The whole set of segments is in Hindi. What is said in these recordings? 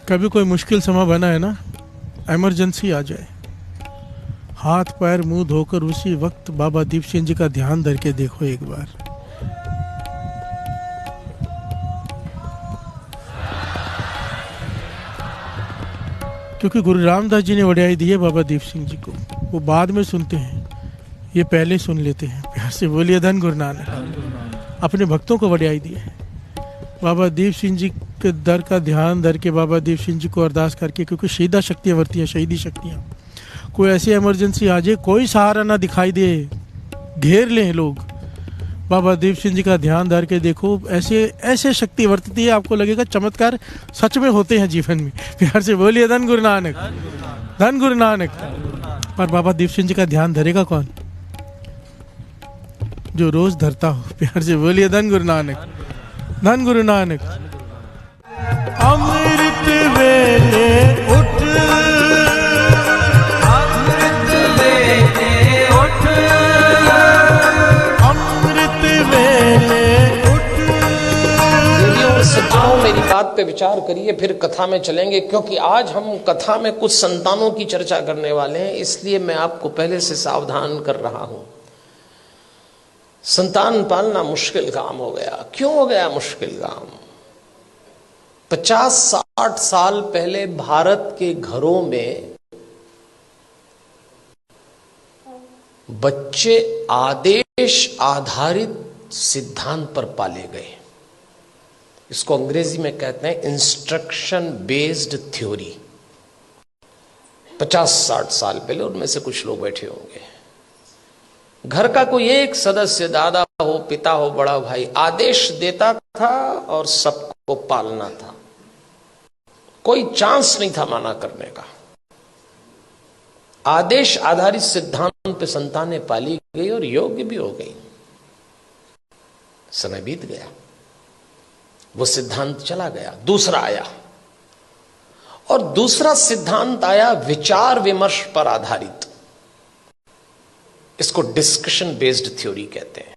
कभी कोई मुश्किल समय बना है ना, इमरजेंसी आ जाए, हाथ पैर मुंह धोकर उसी वक्त बाबा दीप सिंह जी का ध्यान धर के देखो एक बार। क्योंकि गुरु रामदास जी ने वड्याई दी है बाबा दीप सिंह जी को, वो बाद में सुनते हैं, ये पहले सुन लेते हैं। प्यार से बोलिए धन गुरु नानक। अपने भक्तों को वड्याई दी है बाबा दीप सिंह जी के दर का ध्यान धर के, बाबा दीप सिंह जी को अरदास करके, क्योंकि शहीदा शक्तियाँ वर्ती हैं, शहीदी शक्तियाँ। कोई ऐसी इमरजेंसी आ जाए, कोई सहारा ना दिखाई दे, घेर लें लोग, बाबा दीप सिंह जी का ध्यान धर के देखो, ऐसे ऐसे शक्ति वर्तती है, आपको लगेगा चमत्कार सच में होते हैं जीवन में। प्यार से बोलिए धन गुरु नानक, धन गुरु नानक। पर बाबा दीप सिंह जी का ध्यान धरेगा कौन? जो रोज धरता हो। प्यार से बोलिए धन गुरु नानक, धन गुरु नानक। अमृत वेले उठ, अमृत वेले उठ, अमृत वेले उठ। सज्जनों, मेरी बात पे विचार करिए, फिर कथा में चलेंगे, क्योंकि आज हम कथा में कुछ संतानों की चर्चा करने वाले हैं, इसलिए मैं आपको पहले से सावधान कर रहा हूं। संतान पालना मुश्किल काम हो गया। क्यों हो गया मुश्किल काम? 50-60 साल पहले भारत के घरों में बच्चे आदेश आधारित सिद्धांत पर पाले गए। इसको अंग्रेजी में कहते हैं इंस्ट्रक्शन बेस्ड थ्योरी। 50-60 साल पहले, उनमें से कुछ लोग बैठे होंगे, घर का कोई एक सदस्य, दादा हो, पिता हो, बड़ा भाई, आदेश देता था और सबको पालना था। कोई चांस नहीं था माना करने का। आदेश आधारित सिद्धांत पे संतानें पाली गई और योग्य भी हो गई। समय बीत गया, वो सिद्धांत चला गया, दूसरा आया, और दूसरा सिद्धांत आया विचार विमर्श पर आधारित। इसको डिस्कशन बेस्ड थ्योरी कहते हैं।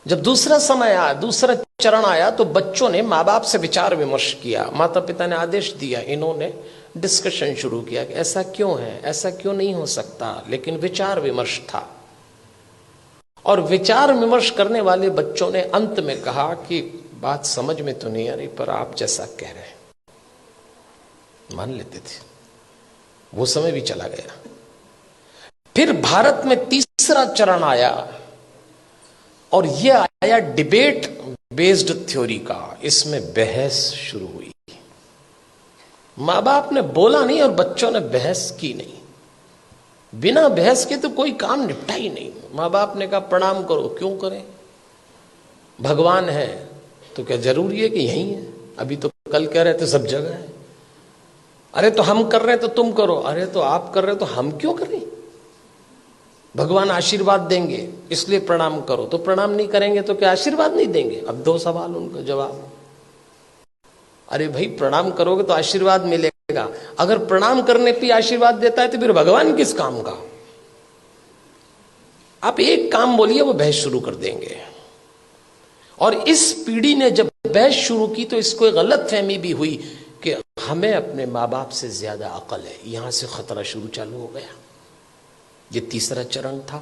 जब दूसरा समय आया, दूसरा चरण आया, तो बच्चों ने माँ बाप से विचार विमर्श किया, माता पिता ने आदेश दिया, इन्होंने डिस्कशन शुरू किया कि ऐसा क्यों है, ऐसा क्यों नहीं हो सकता, लेकिन विचार विमर्श था। और विचार विमर्श करने वाले बच्चों ने अंत में कहा कि बात समझ में तो नहीं आ रही, पर आप जैसा कह रहे हैं मान लेते थे। वो समय भी चला गया। फिर भारत में तीसरा चरण आया, और यह आया डिबेट बेस्ड थ्योरी का। इसमें बहस शुरू हुई। माँ बाप ने बोला नहीं और बच्चों ने बहस की नहीं। बिना बहस के तो कोई काम निपटा ही नहीं। माँ बाप ने कहा प्रणाम करो, क्यों करें? भगवान है तो क्या जरूरी है कि यही है? अभी तो कल कह रहे थे सब जगह है। अरे तो हम कर रहे हैं तो तुम करो, अरे तो आप कर रहे हो तो हम क्यों करें? भगवान आशीर्वाद देंगे इसलिए प्रणाम करो, तो प्रणाम नहीं करेंगे तो क्या आशीर्वाद नहीं देंगे? अब दो सवाल उनका जवाब। अरे भाई प्रणाम करोगे तो आशीर्वाद मिलेगा, अगर प्रणाम करने पे आशीर्वाद देता है तो फिर भगवान किस काम का? आप एक काम बोलिए, वो बहस शुरू कर देंगे। और इस पीढ़ी ने जब बहस शुरू की तो इसको एक गलत फहमी भी हुई कि हमें अपने माँ बाप से ज्यादा अकल है। यहां से खतरा शुरू चालू हो गया। ये तीसरा चरण था।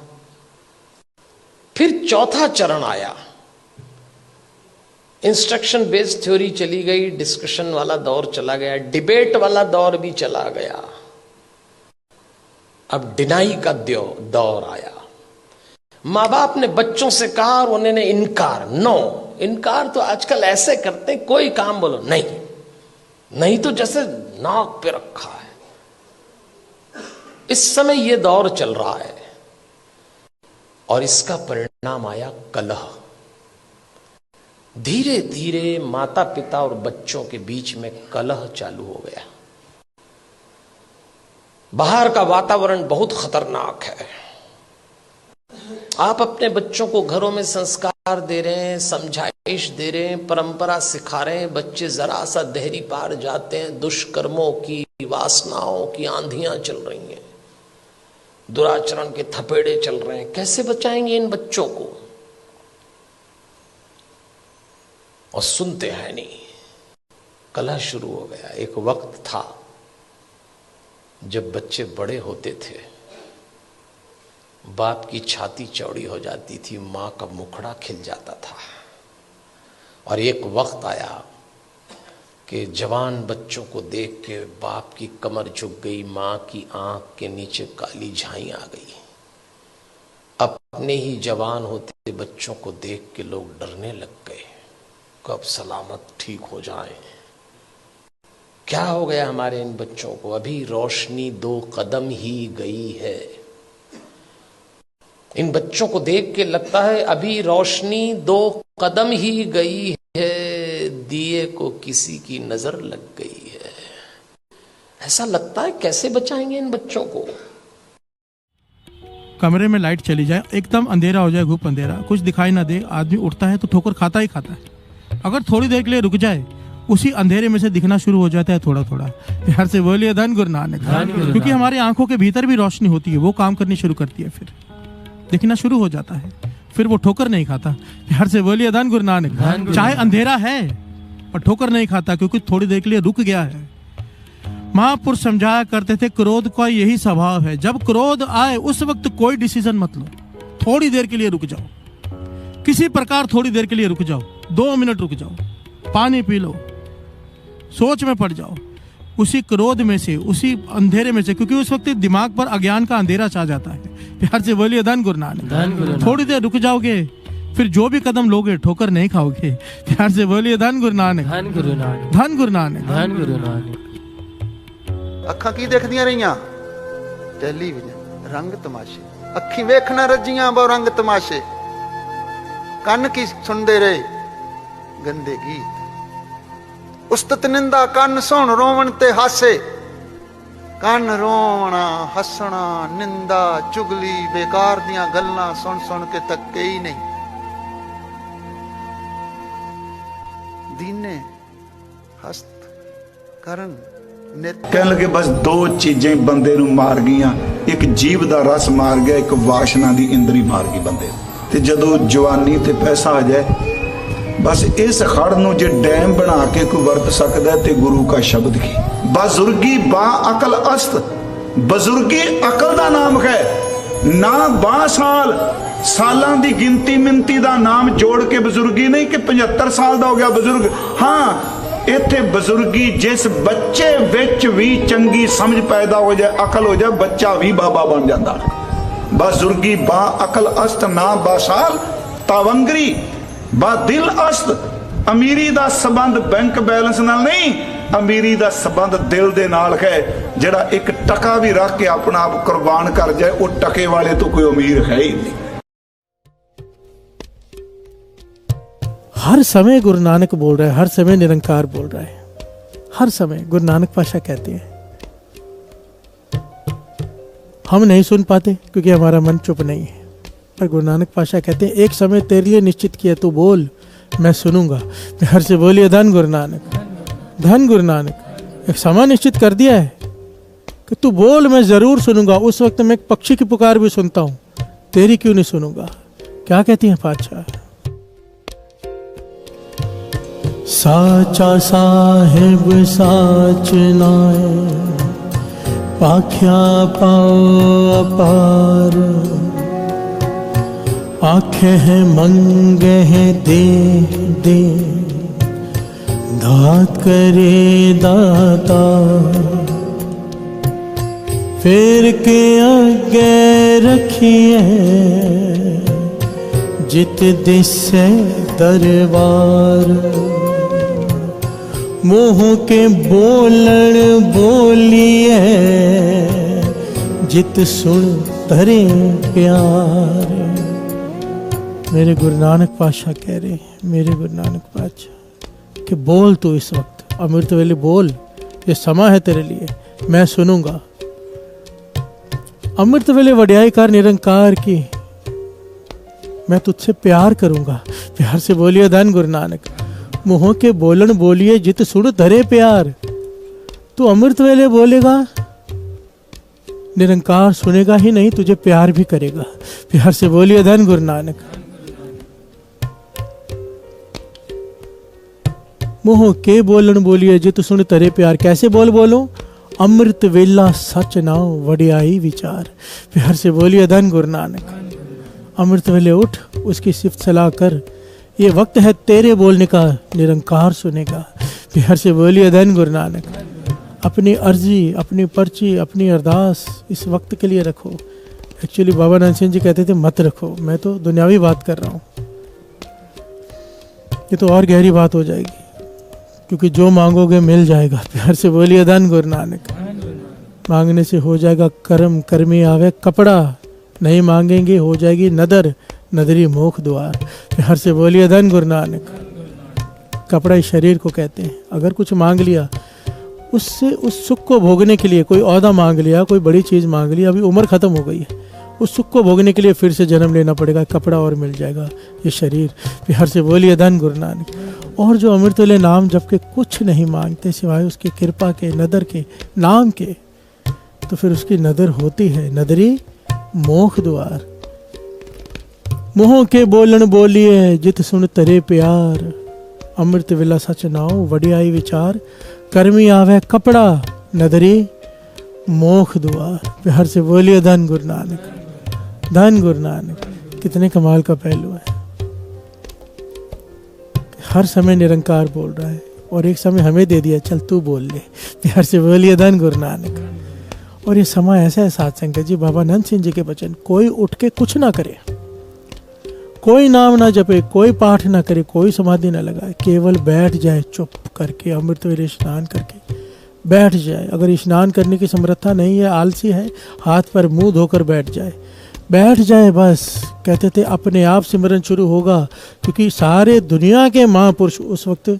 फिर चौथा चरण आया। इंस्ट्रक्शन बेस्ड थ्योरी चली गई, डिस्कशन वाला दौर चला गया, डिबेट वाला दौर भी चला गया। अब डिनाई का दौर आया। माँ बाप ने बच्चों से कहा और उन्होंने इनकार। नो, इनकार तो आजकल ऐसे करते हैं, कोई काम बोलो नहीं, नहीं तो जैसे नाक पे रखा है। इस समय यह दौर चल रहा है और इसका परिणाम आया कलह। धीरे धीरे माता पिता और बच्चों के बीच में कलह चालू हो गया। बाहर का वातावरण बहुत खतरनाक है। आप अपने बच्चों को घरों में संस्कार दे रहे हैं, समझाइश दे रहे हैं, परंपरा सिखा रहे हैं, बच्चे जरा सा देहरी पार जाते हैं, दुष्कर्मों की, वासनाओं की आंधियां चल रही हैं, दुराचरण के थपेड़े चल रहे हैं। कैसे बचाएंगे इन बच्चों को? और सुनते हैं नहीं। कलह शुरू हो गया। एक वक्त था जब बच्चे बड़े होते थे, बाप की छाती चौड़ी हो जाती थी, माँ का मुखड़ा खिल जाता था। और एक वक्त आया कि जवान बच्चों को देख के बाप की कमर झुक गई, माँ की आंख के नीचे काली झाई आ गई। अपने ही जवान होते बच्चों को देख के लोग डरने लग गए, कब सलामत ठीक हो जाएं। क्या हो गया हमारे इन बच्चों को? अभी रोशनी 2 कदम ही गई है। इन बच्चों को देख के लगता है अभी रोशनी 2 कदम ही गई है, दिए को किसी की नजर लग गई है। ऐसा लगता है, कैसे बचाएंगे इन बच्चों को? कमरे में लाइट चली जाए, एकदम अंधेरा हो जाए, घुप अंधेरा, कुछ दिखाई ना दे, आदमी उठता है तो ठोकर खाता ही खाता है। अगर थोड़ी देर के लिए रुक जाए, उसी अंधेरे में से दिखना शुरू हो जाता है थोड़ा थोड़ा। प्यार से बोलिए धन गुरु नानक। क्योंकि हमारी आंखों के भीतर भी रोशनी होती है, वो काम करनी शुरू करती है, फिर दिखना शुरू हो जाता है, फिर वो ठोकर नहीं खाता। प्यार से बोलिए धन गुरु नानक। चाहे अंधेरा है पर ठोकर नहीं खाता, क्योंकि थोड़ी देर के लिए रुक गया है। महापुरुष समझाया करते थे, क्रोध का यही स्वभाव है, जब क्रोध आए उस वक्त कोई डिसीजन मत लो, थोड़ी देर के लिए रुक जाओ, किसी प्रकार थोड़ी देर के लिए रुक जाओ, 2 मिनट रुक जाओ, पानी पी लो, सोच में पड़ जाओ, उसी क्रोध में से, उसी अंधेरे में से, क्योंकि उस वक्त दिमाग पर अज्ञान का अंधेरा छा जाता है। प्यार से बोलिए धन गुरु नानक। थोड़ी देर रुक जाओगे, फिर जो भी कदम लोगे ठोकर नहीं खाओगे। प्यार से बोलिए धन गुरु नानक। धन गुरु नानक। धन गुरु नानक। धन गुरु नानक। ਅੱਖਾਂ ਕੀ ਦੇਖਦੀਆਂ ਰਹੀਆਂ? ਟੈਲੀਵਿਜ਼ਨ, ਰੰਗ ਤਮਾਸ਼ੇ। ਅੱਖੀਂ ਵੇਖਣਾ ਰੱਜੀਆਂ ਬਹੁ ਰੰਗ ਤਮਾਸ਼ੇ। ਕੰਨ ਕੀ ਸੁਣਦੇ ਰਹੇ? ਗੰਦੇ ਗੀਤ। ਉਸਤਤ ਨਿੰਦਾ ਕੰਨ ਸੁਣ ਰੋਵਣ ਤੇ ਹਾਸੇ। ਕੰਨ ਰੋਵਣਾ, ਹੱਸਣਾ, ਨਿੰਦਾ, ਚੁਗਲੀ, ਬੇਕਾਰ ਦੀਆਂ ਗੱਲਾਂ ਸੁਣ ਸੁਣ ਕੇ ਥੱਕੇ ਹੀ ਨਹੀਂ। ਦੀਨੇ ਹਸਤ ਕਰਨ ਕਹਿਣ ਲੱਗੇ ਬਸ 2 ਚੀਜ਼ਾਂ ਬੰਦੇ ਨੂੰ ਮਾਰ ਗਈਆਂ, ਇੱਕ ਜੀਭ ਦਾ ਰਸ ਮਾਰ ਗਿਆ, ਇੱਕ ਵਾਸ਼ਨਾ ਦੀ ਇੰਦਰੀ ਮਾਰ ਗਈ ਬੰਦੇ ਨੂੰ। ਤੇ ਜਦੋਂ ਜਵਾਨੀ ਤੇ ਪੈਸਾ ਆ ਜਾਏ, ਬਸ ਇਸ ਖੜ ਨੂੰ ਜੇ ਡੈਮ ਬਣਾ ਕੇ ਕੋਈ ਵਰਤ ਸਕਦਾ ਤੇ ਗੁਰੂ ਕਾ ਸ਼ਬਦ ਕੀ। ਬਜ਼ੁਰਗੀ ਬਾ ਅਕਲ ਅਸਤ, ਬਜ਼ੁਰਗੀ ਅਕਲ ਦਾ ਨਾਮ ਹੈ ਨਾ। 12 ਸਾਲ ਸਾਲਾਂ ਦੀ ਗਿਣਤੀ ਮਿੰਤੀ ਦਾ ਨਾਮ ਜੋੜ ਕੇ ਬਜ਼ੁਰਗੀ ਨਹੀਂ ਕਿ 75 ਸਾਲ ਦਾ ਹੋ ਗਿਆ ਬਜ਼ੁਰਗ। ਹਾਂ, ਇੱਥੇ ਬਜ਼ੁਰਗੀ ਜਿਸ ਬੱਚੇ ਵਿੱਚ ਵੀ ਚੰਗੀ ਸਮਝ ਪੈਦਾ ਹੋ ਜਾਏ, ਅਕਲ ਹੋ ਜਾਏ, ਬੱਚਾ ਵੀ ਬਾਬਾ ਬਣ ਜਾਂਦਾ। ਬਜ਼ੁਰਗੀ ਬਾ ਅਕਲ ਅਸਤ ਨਾ ਬਾਸਾਲ ਤਾਵੰਗਰੀ ਬਾ ਦਿਲ ਅਸਤ। ਅਮੀਰੀ ਦਾ ਸੰਬੰਧ ਬੈਂਕ ਬੈਲੈਂਸ ਨਾਲ ਨਹੀਂ, ਅਮੀਰੀ ਦਾ ਸੰਬੰਧ ਦਿਲ ਦੇ ਨਾਲ ਹੈ। ਜਿਹੜਾ 1 ਟਕਾ ਵੀ ਰੱਖ ਕੇ ਆਪਣਾ ਆਪ ਕੁਰਬਾਨ ਕਰ ਜਾਏ, ਉਹ ਟਕੇ ਵਾਲੇ ਤੋਂ ਕੋਈ ਅਮੀਰ ਹੈ ਹੀ नहीं। हर समय गुरु नानक बोल रहा है, हर समय निरंकार बोल रहा है, हर समय गुरु नानक पाशा कहते हैं। हम नहीं सुन पाते क्योंकि हमारा मन चुप नहीं है, पर गुरु नानक पाशा कहते हैं एक समय तेरे लिए निश्चित किया, तू बोल मैं सुनूंगा। हर से बोलिए धन गुरु नानक। धन गुरु नानक। एक समय निश्चित कर दिया है कि तू बोल, मैं जरूर सुनूंगा। उस वक्त मैं एक पक्षी की पुकार भी सुनता हूं, तेरी क्यों नहीं सुनूंगा? क्या कहती हैं पातशाह? साचा साहेब साच नाए, पाख्या पाओ अपार। आखे हैं मंगे हैं दे दे, दात करे दाता। फिर के आगे रखिए, जित दिसे दरबार। मोह के बोलण बोलिए, जित सुन तरे प्यार। मेरे गुरु नानक पातशाह कह रहे हैं, मेरे गुरु नानक पातशाह कि बोल तू इस वक्त, अमृत वेले बोल, ये समय है तेरे लिए, मैं सुनूंगा। अमृत वेले वड्याई कर निरंकार की, मैं तुझसे प्यार करूंगा। प्यार से बोलिए धन गुरु नानक। मुँह के बोलन बोलिए, जित सुन धरे प्यार। तू अमृत वेले बोलेगा, निरंकार सुनेगा ही नहीं, तुझे प्यार भी करेगा। प्यार से बोलिए धन गुरु नानक। मोह के बोलन बोलिए जित सुन तरे प्यार। कैसे बोलो अमृत वेला सच नाव वडियाई विचार। प्यार से बोलिए धन गुरु नानक। अमृत वेले उठ उसकी सिफ्त सलाह कर, ये वक्त है तेरे बोलने का निरंकार सुनेगा। प्यार से बोलिए धन गुरु नानक। अपनी अर्जी, अपनी पर्ची, अपनी अरदास इस वक्त के लिए रखो। एक्चुअली बाबा नानक सिंह जी कहते थे मत रखो, मैं तो दुनियावी बात कर रहा हूँ, ये तो और गहरी बात हो जाएगी, क्योंकि जो मांगोगे मिल जाएगा। प्यार से बोलिए धन गुरु नानक। मांगने से हो जाएगा कर्म, कर्मी आवे कपड़ा। नहीं मांगेंगे हो जाएगी नदर, नदरी मोख द्वार। प्यार से बोलिए धन गुरु नानक। कपड़ा इस शरीर को कहते हैं। अगर कुछ मांग लिया, उससे उस सुख को भोगने के लिए, कोई औहदा मांग लिया, कोई बड़ी चीज मांग ली, अभी उम्र खत्म हो गई है, उस सुख को भोगने के लिए फिर से जन्म लेना पड़ेगा। कपड़ा और मिल जाएगा, ये शरीर। प्यार से बोलिए धन गुरु नानक। और जो अमृत वेले नाम जप के कुछ नहीं मांगते सिवाय उसकी कृपा के, नदर के, नाम के, तो फिर उसकी नदर होती है नदरी मोख द्वार। मोह के बोलन बोलिए जित सुन तरे प्यार। अमृत वेला सच नाव वडियाई विचार। कर्मी आवे कपड़ा नदरी मोख द्वार। प्यार से बोलिए धन गुरु नानक। धन गुरु नानक। कितने कमाल का पहलू है। हर समय निरंकार बोल रहा है और एक समय हमें दे दिया, चल तू बोल ले। प्यार से बोलिए धन गुरु नानक। और ये समय ऐसा है सत्संग जी, बाबा नंद सिंह जी के वचन, कोई उठ के कुछ ना करे, कोई नाम ना जपे, कोई पाठ ना करे, कोई समाधि ना लगाए, केवल बैठ जाए चुप करके, अमृत वेले स्नान करके बैठ जाए। अगर स्नान करने की समर्था नहीं है, आलसी है, हाथ पर मुंह धोकर बैठ जाए बस। कहते थे अपने आप सिमरन शुरू होगा, क्योंकि सारे दुनिया के महापुरुष उस वक्त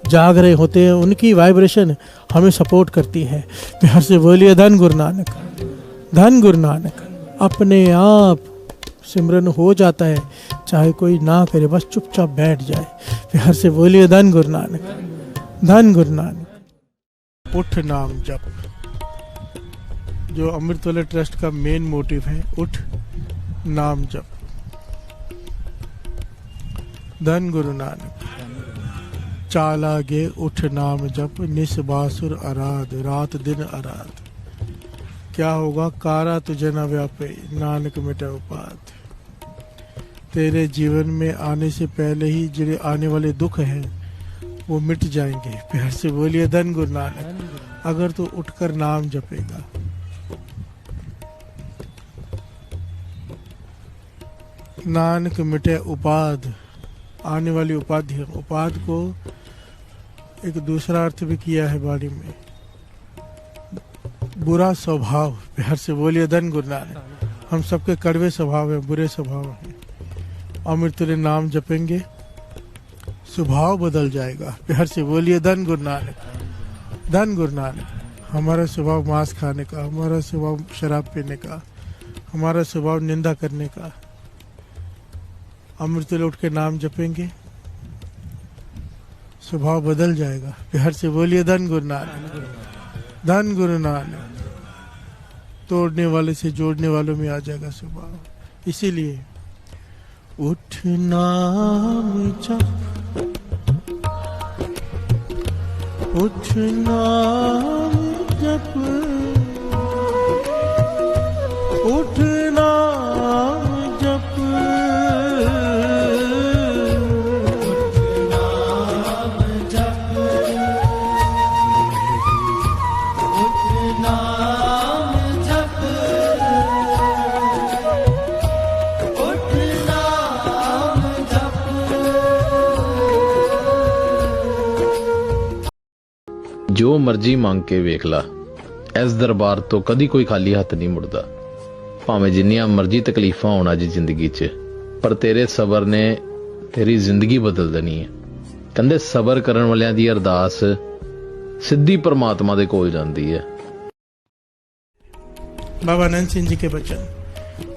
जाग रहे होते हैं, उनकी वाइब्रेशन हमें सपोर्ट करती है। प्यार से बोलिए धन गुरु नानक। धन गुरु नानक। अपने आप सिमरन हो जाता है, चाहे कोई ना करे, बस चुपचाप बैठ जाए। प्यार से बोलिए धन गुरु नानक। धन गुरु नानक। उठ नाम जप, जो अमृत वेले ट्रस्ट का मेन मोटिव है, उठ नाम जप। धन गुरु नानक। चाला गे उठ नाम जप, निस बासुर आराध, रात दिन आराध। क्या होगा? कारा तुझे न व्यापे, नानक मिटे उपाध। तेरे जीवन में आने से पहले ही जो आने वाले दुख हैं वो मिट जाएंगे। प्यार से बोलिए धन गुरु नानक। अगर तो उठकर नाम जपेगा। नानक मिटे उपाध, आने वाली उपाधि। उपाध को एक दूसरा अर्थ भी किया है वाणी में, बुरा स्वभाव। प्यार से बोलिए धन गुरु नानक। हम सबके कड़वे स्वभाव है, बुरे स्वभाव है। अमृत वेले नाम जपेंगे, स्वभाव बदल जाएगा। प्यार से बोलिए धन गुरु नानक। धन गुरु नानक। हमारा स्वभाव मांस खाने का, हमारा स्वभाव शराब पीने का, हमारा स्वभाव निंदा करने का। अमृत वेले उठ के नाम जपेंगे, स्वभाव बदल जाएगा। प्यार से बोलिए धन गुरु नानक। धन गुरु नानक। तोड़ने वाले से जोड़ने वालों में आ जाएगा स्वभाव। इसीलिए उठ नाम जप, उठ नाम जप, उठ नाम जप, ਜੋ ਮਰਜ਼ੀ ਮੰਗ ਕੇ ਵੇਖ ਲਾ, ਇਸ ਦਰਬਾਰ ਤੋਂ ਕਦੀ ਕੋਈ ਖਾਲੀ ਹੱਥ ਨਹੀਂ ਮੁੜਦਾ। ਭਾਵੇਂ ਜਿੰਨੀਆਂ ਮਰਜ਼ੀ ਤਕਲੀਫਾਂ ਹੋਣ ਅੱਜ ਜ਼ਿੰਦਗੀ 'ਚ, ਪਰ ਤੇਰੇ ਸਬਰ ਨੇ ਤੇਰੀ ਜ਼ਿੰਦਗੀ ਬਦਲ ਦੇਣੀ ਹੈ। ਕਹਿੰਦੇ ਸਬਰ ਕਰਨ ਵਾਲਿਆਂ ਦੀ ਅਰਦਾਸ ਸਿੱਧੀ परमात्मा ਦੇ ਕੋਲ ਜਾਂਦੀ ਹੈ। बाबा नंद सिंह जी के वचन,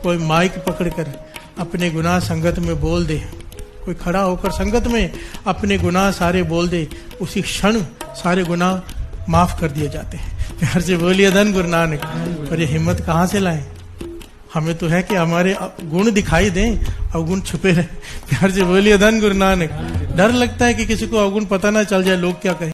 कोई माइक पकड़कर अपने गुनाह संगत में बोल दे, कोई खड़ा होकर संगत में अपने गुनाह सारे बोल दे, उसी क्षण सारे गुनाह माफ कर दिए जाते हैं। प्यार से बोलिए धन गुरु नानक। और ये हिम्मत कहाँ से लाएं? हमें तो है कि हमारे गुण दिखाई दें और गुण छुपे रहे। प्यार से बोलिए धन गुरु नानक। डर लगता है कि किसी को अवगुण पता ना चल जाए, लोग क्या कहें।